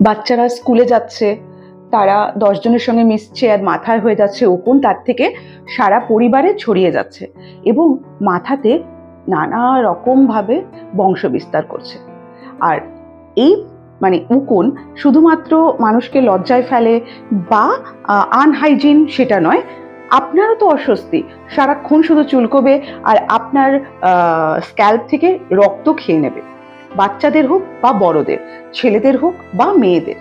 বাচ্চারা স্কুলে যাচ্ছে, তারা 10 জনের সঙ্গে মিশছে আর মাথায় হয়ে যাচ্ছে উকুন, তার থেকে সারা পরিবারে ছড়িয়ে যাচ্ছে এবং মাথাতে নানা রকমভাবে বংশ বিস্তার করছে। আর এই উকুন শুধুমাত্র মানুষকে লজ্জায় ফেলে বা আনহাইজিন সেটা নয়, আপনারও তো অস্বস্তি, সারাক্ষণ শুধু চুলকোবে আর আপনার স্ক্যাল্প থেকে রক্ত খেয়ে নেবে, বাচ্চাদের হোক বা বড়দের, ছেলেদের হোক বা মেয়েদের।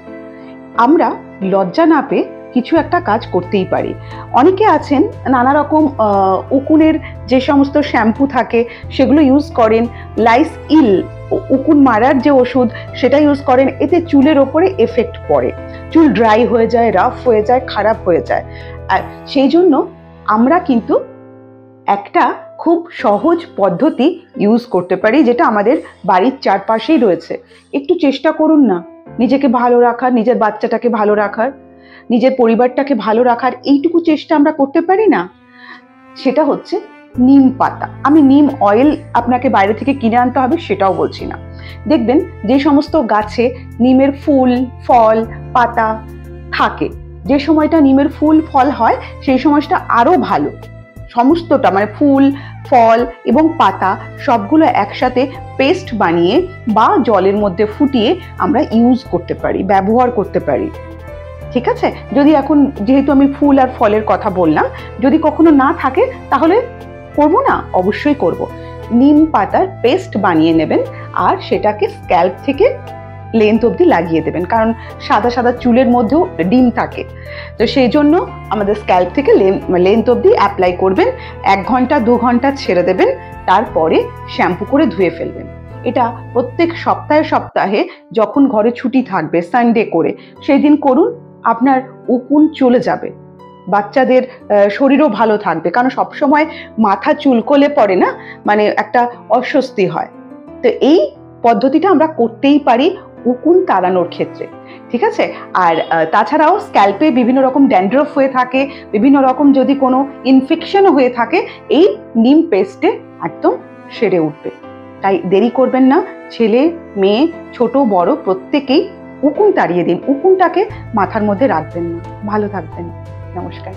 আমরা লজ্জা না পেয়ে কিছু একটা কাজ করতেই পারি। অনেকে আছেন নানা রকম উকুনের যে সমস্ত শ্যাম্পু থাকে সেগুলো ইউজ করেন, লাইসইল উকুন মারার যে ওষুধ সেটা ইউজ করেন, এতে চুলের ওপরে এফেক্ট পড়ে, চুল ড্রাই হয়ে যায়, রাফ হয়ে যায়, খারাপ হয়ে যায়। আর সেই জন্য আমরা কিন্তু একটা খুব সহজ পদ্ধতি ইউজ করতে পারি, যেটা আমাদের বাড়ির চারপাশেই রয়েছে। একটু চেষ্টা করুন না নিজেকে ভালো রাখার, নিজের বাচ্চাটাকে ভালো রাখার, নিজের পরিবারটাকে ভালো রাখার, এইটুকু চেষ্টা আমরা করতে পারি না? সেটা হচ্ছে নিম পাতা। আমি নিম অয়েল আপনাকে বাইরে থেকে কিনে আনতে হবে সেটাও বলছি না। দেখবেন যে সমস্ত গাছে নিমের ফুল, ফল, পাতা থাকে, যে সময়টা নিমের ফুল ফল হয় সেই সময়টা আরো ভালো। সমস্তটা ফুল, ফল এবং পাতা সবগুলো একসাথে পেস্ট বানিয়ে বা জলের মধ্যে ফুটিয়ে আমরা ইউজ করতে পারি, ব্যবহার করতে পারি। ঠিক আছে? যদি এখন যেহেতু আমি ফুল আর ফলের কথা বললাম, যদি কখনো না থাকে তাহলে করবো না? অবশ্যই করব। নিম পাতার পেস্ট বানিয়ে নেবেন আর সেটাকে স্ক্যাল্প থেকে লেন্থ অবধি লাগিয়ে দেবেন, কারণ সাদা সাদা চুলের মধ্যেও ডিম থাকে, তো সেই জন্য আমাদের স্ক্যাল্প থেকে লেন্থ অবধি অ্যাপ্লাই করবেন। 1 ঘন্টা 2 ঘন্টা ছেড়ে দেবেন, তারপরে শ্যাম্পু করে ধুয়ে ফেলবেন। এটা প্রত্যেক সপ্তাহে সপ্তাহে যখন ঘরে ছুটি থাকবে, সানডে করে সেই দিন করুন, আপনার উকুন চলে যাবে, বাচ্চাদের শরীরও ভালো থাকবে, কারণ সবসময় মাথা চুলকোলে পড়ে না, একটা অস্বস্তি হয়। তো এই পদ্ধতিটা আমরা করতেই পারি উকুন তাড়ানোর ক্ষেত্রে। ঠিক আছে? আর তাছাড়াও স্ক্যাল্পে বিভিন্ন রকম ড্যান্ড্রফ হয়ে থাকে, বিভিন্ন রকম যদি কোনো ইনফেকশনও হয়ে থাকে, এই নিম পেস্টে একদম সেরে উঠবে। তাই দেরি করবেন না, ছেলে মেয়ে ছোট বড় প্রত্যেকেই উকুন তাড়িয়ে দিন, উকুনটাকে মাথার মধ্যে রাখবেন না। ভালো থাকবেন। নমস্কার।